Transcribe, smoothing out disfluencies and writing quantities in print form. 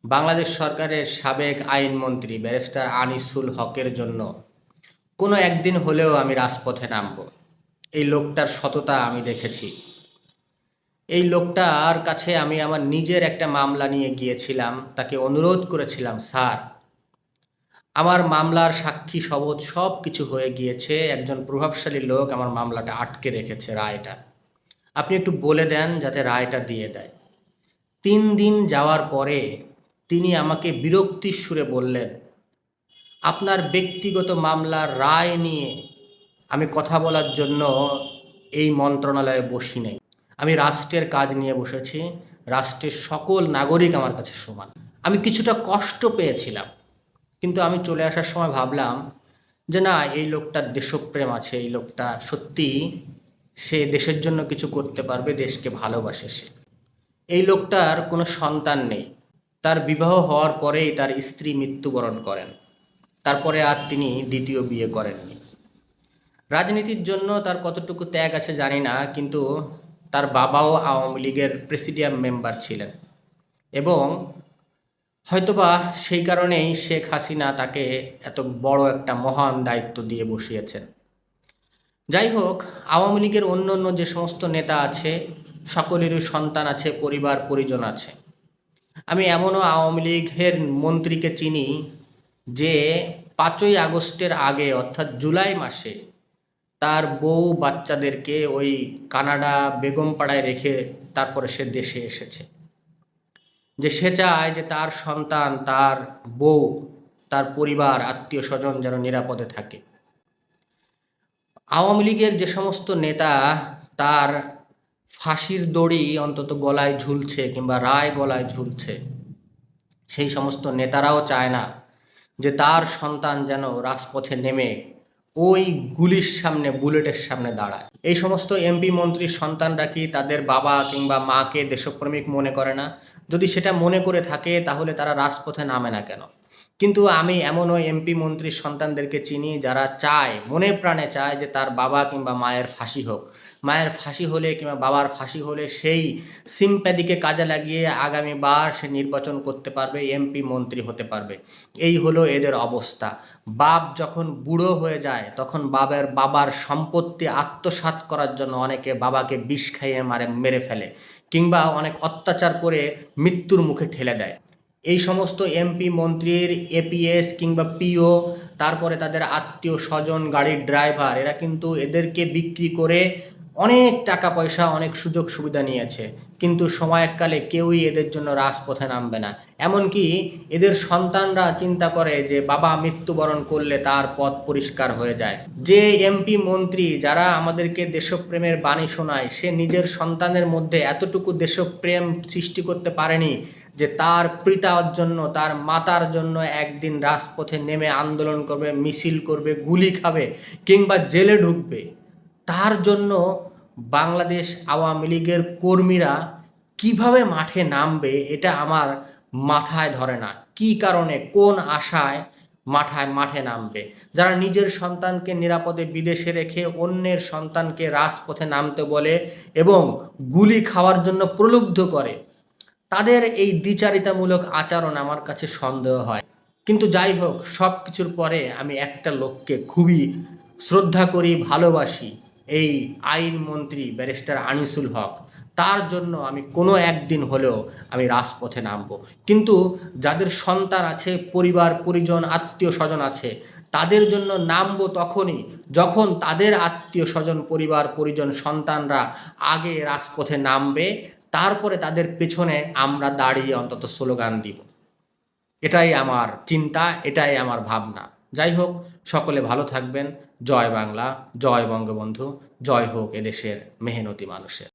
বাংলাদেশ সরকারের সাবেক আইনমন্ত্রী ব্যারিস্টার আনিসুল হকের জন্য কোনো একদিন হলেও আমি রাজপথে নামব। এই লোকটার সততা আমি দেখেছি। এই লোকটার কাছে আমি আমার নিজের একটা মামলা নিয়ে গিয়েছিলাম, তাকে অনুরোধ করেছিলাম, স্যার আমার মামলার সাক্ষী সবুজ সব কিছু হয়ে গিয়েছে, একজন প্রভাবশালী লোক আমার মামলাটা আটকে রেখেছে, রায়টা আপনি একটু বলে দেন যাতে রায়টা দিয়ে দেয়। 3 দিন যাওয়ার পরে তিনি আমাকে বিরক্তির সুরে বললেন, আপনার ব্যক্তিগত মামলার রায় নিয়ে আমি কথা বলার জন্য এই মন্ত্রণালয়ে বসি নাই। আমি রাষ্ট্রের কাজ নিয়ে বসেছি। রাষ্ট্রের সকল নাগরিক আমার কাছে সমান। আমি কিছুটা কষ্ট পেয়েছিলাম, কিন্তু আমি চলে আসার সময় ভাবলাম যে না, এই লোকটার দেশপ্রেম আছে, এই লোকটা সত্যি সে দেশের জন্য কিছু করতে পারবে, দেশকে ভালোবাসে সে। এই লোকটার কোনো সন্তান নেই। তার বিবাহ হওয়ার পরেই তার স্ত্রী মৃত্যুবরণ করেন। তারপরে আর তিনি দ্বিতীয় বিয়ে করেননি। রাজনীতির জন্য তার কতটুকু ত্যাগ আছে জানি না, কিন্তু তার বাবাও আওয়ামী লীগের প্রেসিডিয়াম মেম্বার ছিলেন এবং হয়তোবা সেই কারণেই শেখ হাসিনা তাকে এত বড় একটা মহান দায়িত্ব দিয়ে বসিয়েছেন। যাই হোক, আওয়ামী লীগের অন্য অন্য যে সমস্ত নেতা আছে সকলেরই সন্তান আছে, পরিবার পরিজন আছে। আমি এমনও আওয়ামী লীগের মন্ত্রীকে চিনি যে 5ই আগস্টের আগে অর্থাৎ জুলাই মাসে তার বউ বাচ্চাদেরকে ওই কানাডা বেগমপাড়ায় রেখে তারপরে সে দেশে এসেছে। যে সে চায় যে তার সন্তান, তার বউ, তার পরিবার আত্মীয় স্বজন যেন নিরাপদে থাকে। আওয়ামী লীগের যে সমস্ত নেতা তার ফাঁসির দড়ি অন্তত গলায় ঝুলছে কিংবা রায় গলায় ঝুলছে, সেই সমস্ত নেতারাও চায় না যে তার সন্তান যেন রাজপথে নেমে ওই গুলির সামনে, বুলেটের সামনে দাঁড়ায়। এই সমস্ত এমপি মন্ত্রীর সন্তানরা কি তাদের বাবা কিংবা মাকে দেশপ্রেমিক মনে করে না? যদি সেটা মনে করে থাকে তাহলে তারা রাজপথে নামে না কেন? কিন্তু আমি এমনও এমপি মন্ত্রীর সন্তানদেরকে চিনি যারা চায়, মনে প্রাণে চায় যে তার বাবা কিংবা মায়ের ফাঁসি হোক। মায়ের ফাঁসি হলে কিংবা বাবার ফাঁসি হলে সেই সিম্প্যাথিকে কাজে লাগিয়ে আগামীবার সে নির্বাচন করতে পারবে, এমপি মন্ত্রী হতে পারবে। এই হলো এদের অবস্থা। বাপ যখন বুড়ো হয়ে যায় তখন বাবার সম্পত্তি আত্মসাৎ করার জন্য অনেকে বাবাকে বিষ খাইয়ে মেরে ফেলে কিংবা অনেক অত্যাচার করে মৃত্যুর মুখে ঠেলে দেয়। এই সমস্ত এমপি মন্ত্রীর এপিএস কিংবা পিও, তারপরে তাদের আত্মীয় স্বজন, গাড়ির ড্রাইভার, এরা কিন্তু এদেরকে বিক্রি করে অনেক টাকা পয়সা, অনেক সুযোগ সুবিধা নিয়েছে, কিন্তু সময়কালে কেউই এদের জন্য রাজপথে নামবে না। এমনকি এদের সন্তানরা চিন্তা করে যে বাবা মৃত্যুবরণ করলে তার পথ পরিষ্কার হয়ে যায়। যে এমপি মন্ত্রী যারা আমাদেরকে দেশপ্রেমের বাণী শোনায়, সে নিজের সন্তানের মধ্যে এতটুকু দেশপ্রেম সৃষ্টি করতে পারেনি যে তার পিতার জন্য, তার মাতার জন্য একদিন রাজপথে নেমে আন্দোলন করবে, মিছিল করবে, গুলি খাবে কিংবা জেলে ঢুকবে। তার জন্য বাংলাদেশ আওয়ামী লীগের কর্মীরা কিভাবে মাঠে নামবে এটা আমার মাথায় ধরে না। কি কারণে, কোন আশায় মাঠে নামবে? যারা নিজের সন্তানকে নিরাপদে বিদেশে রেখে অন্যের সন্তানকে রাজপথে নামতে বলে এবং গুলি খাওয়ার জন্য প্রলুব্ধ করে, তাদের এই দ্বিচারিতামূলক আচরণ আমার কাছে সন্দেহ হয়। কিন্তু যাই হোক, সব কিছুর পরে আমি একটা লোককে খুবই শ্রদ্ধা করি, ভালোবাসি, এই আইনমন্ত্রী ব্যারিস্টার আনিসুল হক। তার জন্য আমি কোনো একদিন হলেও আমি রাজপথে নামব। কিন্তু যাদের সন্তান আছে, পরিবার পরিজন, আত্মীয় স্বজন আছে, তাদের জন্য নামব তখনই যখন তাদের আত্মীয় স্বজন, পরিবার পরিজন, সন্তানরা আগে রাজপথে নামবে, তারপরে তাদের পেছনে আমরা দাঁড়িয়ে অন্তত স্লোগান দিব। এটাই আমার চিন্তা, এটাই আমার ভাবনা। যাই হোক, সকলে ভালো থাকবেন। জয় বাংলা, জয় বঙ্গবন্ধু, জয় হোক এদেশের মেহনতি মানুষের।